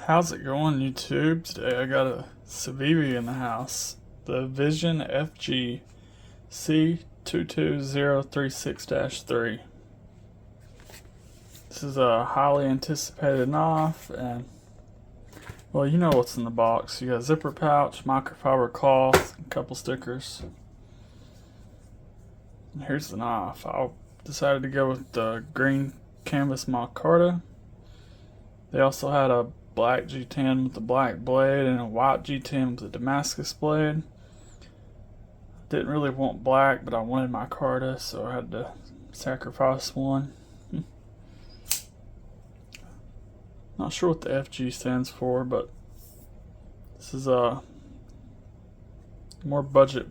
How's it going, YouTube? Today I got a Civivi in the house, the Vision FG C22036-3. This is a highly anticipated knife, and well, you know what's in the box. You got a zipper pouch, microfiber cloth, a couple stickers. And here's the knife. I decided to go with the green canvas micarta. They also had a black G10 with the black blade and a white G10 with the Damascus blade. Didn't really want black, but I wanted micarta, so I had to sacrifice one. Not sure what the FG stands for, but this is a more budget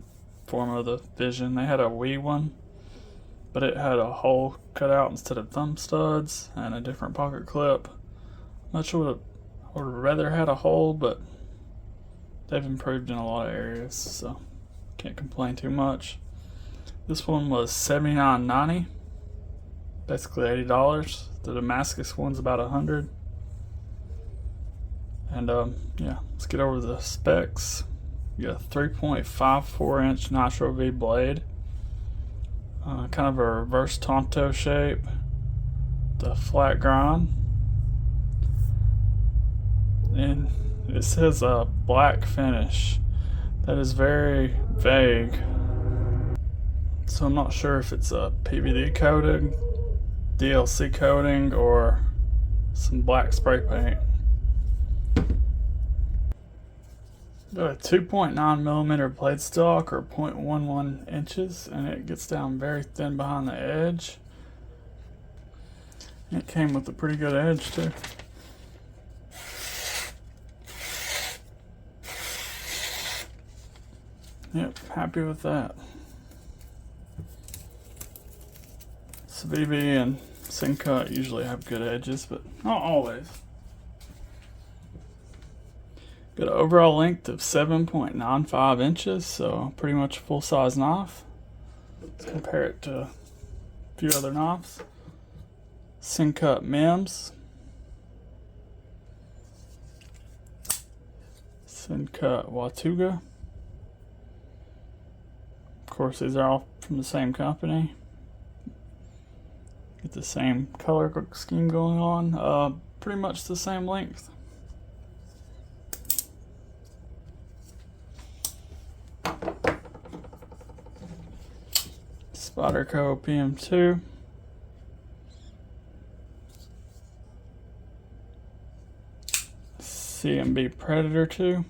form of the Vision. They had a wee one, but it had a hole cut out instead of thumb studs and a different pocket clip. Not sure what I would have rather had a hole, but they've improved in a lot of areas, so can't complain too much. This one was $79.90, basically $80. The Damascus one's about $100. And yeah, let's get over the specs. You got a 3.54 inch Nitro V blade, kind of a reverse Tonto shape, the flat grind. And it says a black finish. That is very vague, so I'm not sure if it's a PVD coating, DLC coating, or some black spray paint. Got a 2.9mm blade stock, or 0.11 inches, and it gets down very thin behind the edge. It came with a pretty good edge too. Yep, happy with that. Civivi and Sincut usually have good edges, but not always. Got an overall length of 7.95 inches, so pretty much a full-size knife. Let's compare it to a few other knives. Sincut Mims. Sincut Watuga. Of course, these are all from the same company. Get the same color scheme going on. Pretty much the same length. Spyderco PM2. CMB Predator 2.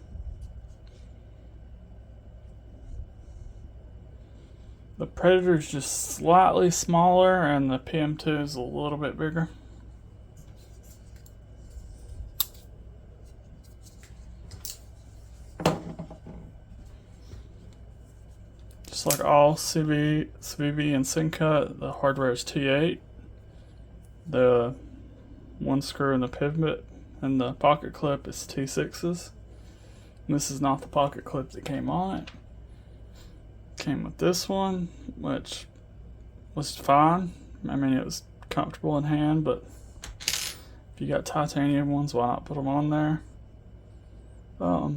The Predator is just slightly smaller, and the PM2 is a little bit bigger. Just like all Civivi and Sincut, the hardware is T8. The one screw in the pivot and the pocket clip is T6s. And this is not the pocket clip that came on it. Came with this one, which was fine. I mean, it was comfortable in hand, but if you got titanium ones, why not put them on there? I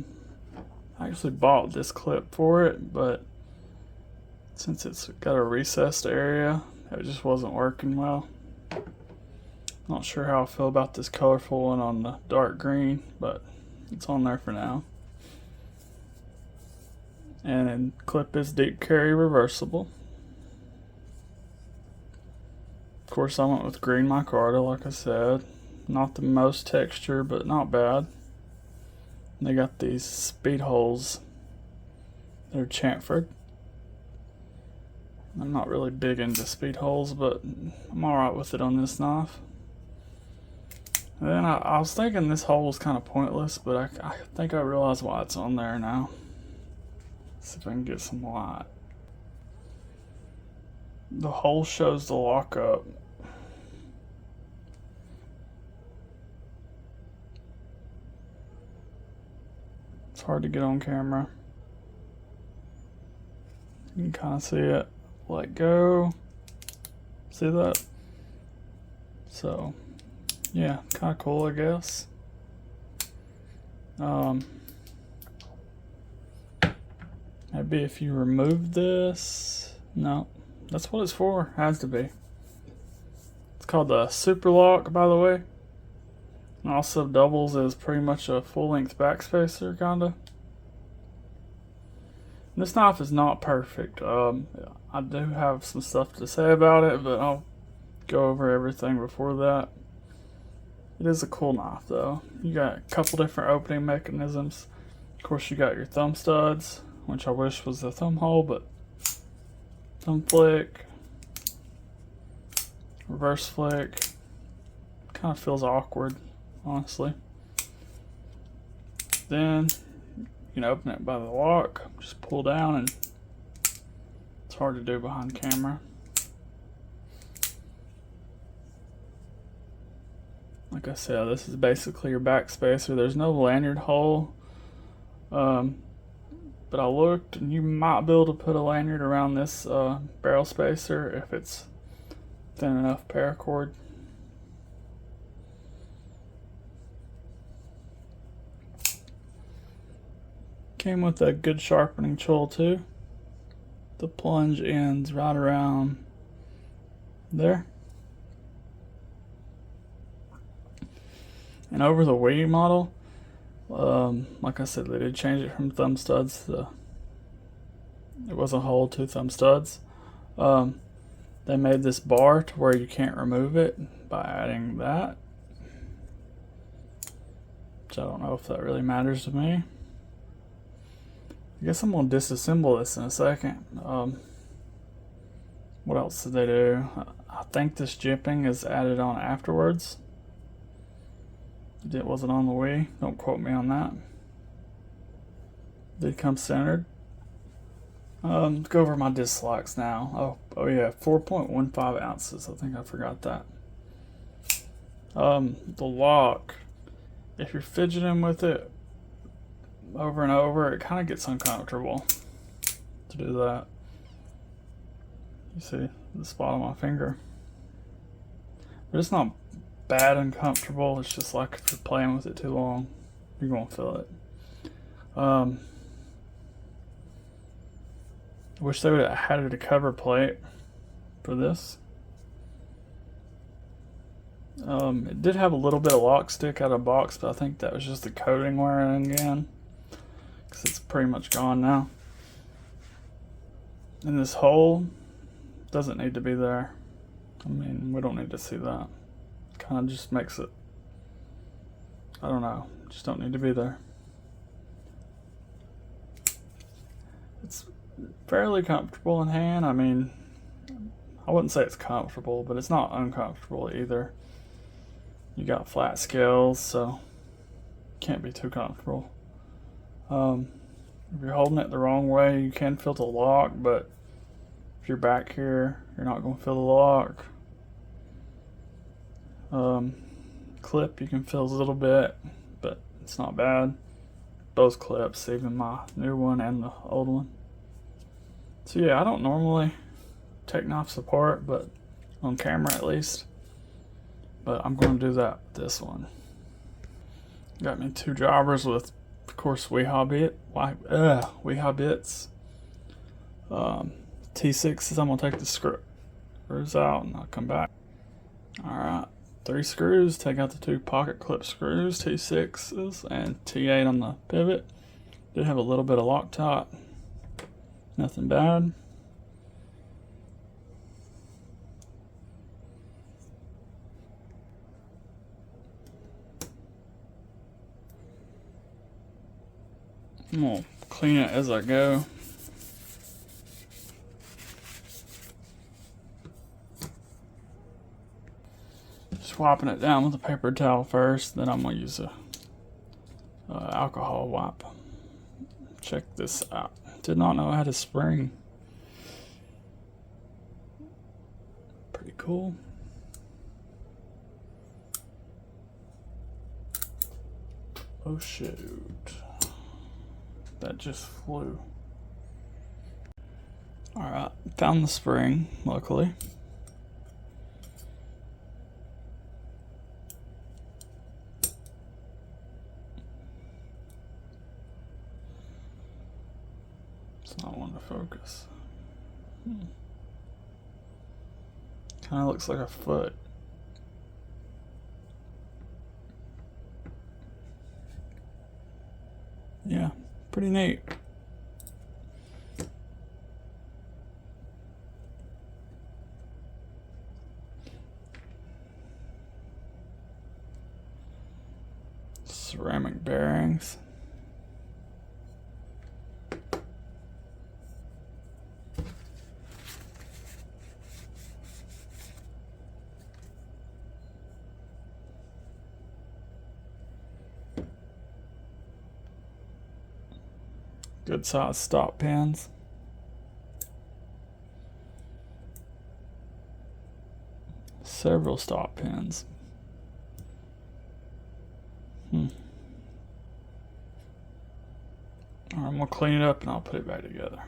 actually bought this clip for it, but since it's got a recessed area, it just wasn't working well. Not sure how I feel about this colorful one on the dark green, but it's on there for now. And clip is deep carry reversible. Of course, I went with green micarta, like I said. Not the most texture, but not bad. And they got these speed holes. They're chamfered. I'm not really big into speed holes, but I'm alright with it on this knife. And then I was thinking this hole was kind of pointless, but I think I realize why it's on there now. See if I can get some light. The hole shows the lockup. It's hard to get on camera. You can kind of see it. Let go. See that? So, yeah, kind of cool, I guess. Maybe if you remove this. No, that's what it's for. Has to be. It's called the Super Lock, by the way. And also doubles as pretty much a full-length backspacer, kinda. This knife is not perfect. I do have some stuff to say about it, but I'll go over everything before that. It is a cool knife, though. You got a couple different opening mechanisms. Of course, you got your thumb studs, which I wish was the thumb hole, but thumb flick, reverse flick. Kind of feels awkward, honestly. Then you can open it by the lock, just pull down, and it's hard to do behind camera. Like I said, this is basically your backspacer. There's no lanyard hole, but I looked, and you might be able to put a lanyard around this barrel spacer if it's thin enough paracord. Came with a good sharpening tool too. The plunge ends right around there. And over the Wii model, like I said, they did change it from thumb studs to it was a hole to thumb studs. They made this bar to where you can't remove it by adding that, which I don't know if that really matters to me. I guess I'm going to disassemble this in a second. What else did they do? I think this jipping is added on afterwards. It wasn't on the Wii. Don't quote me on that. Did come centered. Let's go over my dislikes now. Oh yeah, 4.15 ounces. I think I forgot that. The lock. If you're fidgeting with it over and over, it kind of gets uncomfortable to do that. You see the spot on my finger. But it's not bad uncomfortable. It's just like if you're playing with it too long, you're gonna feel it. I wish they would have added a cover plate for this. It did have a little bit of lock stick out of box, but I think that was just the coating wearing again, because it's pretty much gone now. And this hole doesn't need to be there. I mean, we don't need to see that. Kind of just makes it, I don't know, just don't need to be there. It's fairly comfortable in hand. I mean, I wouldn't say it's comfortable, but it's not uncomfortable either. You got flat scales, so can't be too comfortable. If you're holding it the wrong way, you can feel the lock, but if you're back here, you're not going to feel the lock. Clip you can feel a little bit, but it's not bad. Both clips, even my new one and the old one. So yeah, I don't normally take knives apart, but on camera at least. But I'm going to do that with this one. Got me two jobbers with, of course, Weehaw bits. T6s. I'm going to take the screws out and I'll come back. Alright. 3 screws, take out the 2 pocket clip screws, T6s, and T8 on the pivot. Did have a little bit of Loctite, nothing bad. I'm gonna clean it as I go. Wiping it down with a paper towel first, then I'm going to use a alcohol wipe. Check this out. Did not know I had a spring. Pretty cool. Oh shoot. That just flew. Alright, found the spring, luckily. It's not one to focus. Kind of looks like a foot. Yeah, pretty neat. Ceramic bearings. Good size stop pins. Several stop pins. Alright, I'm gonna clean it up and I'll put it back together.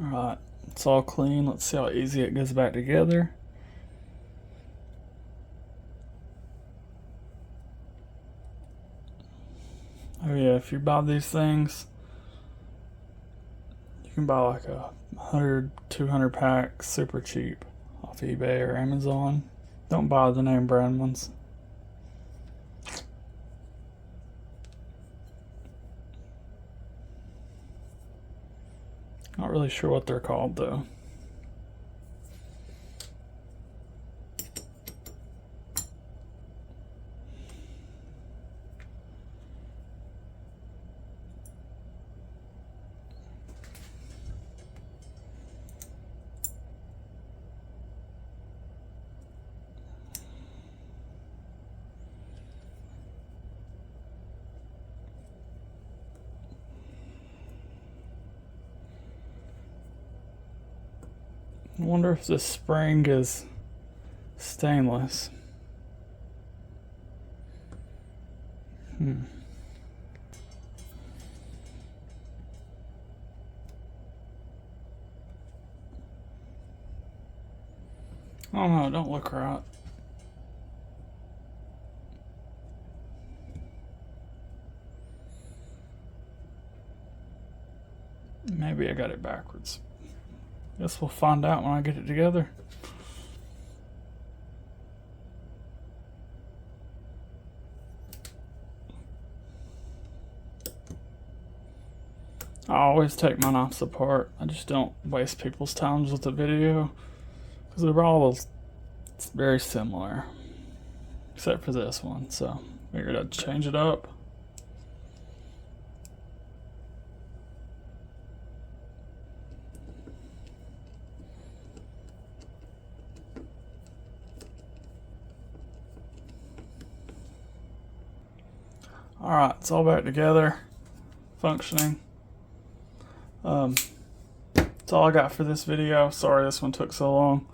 Alright, it's all clean. Let's see how easy it goes back together. Oh yeah, if you buy these things, you can buy like a 100, 200 pack super cheap off eBay or Amazon. Don't buy the name brand ones. Not really sure what they're called though. I wonder if this spring is stainless. Oh no, it don't look right. Maybe I got it backwards. Guess we'll find out when I get it together. I always take my knives apart. I just don't waste people's times with the video because they're all very similar, except for this one. So figured I'd change it up. Alright, it's all back together, functioning. That's all I got for this video. Sorry this one took so long,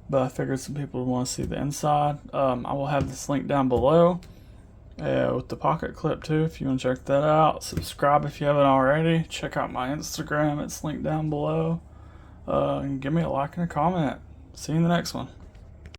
but I figured some people would want to see the inside. I will have this link down below with the pocket clip too if you want to check that out. Subscribe if you haven't already. Check out my Instagram, it's linked down below. And give me a like and a comment. See you in the next one.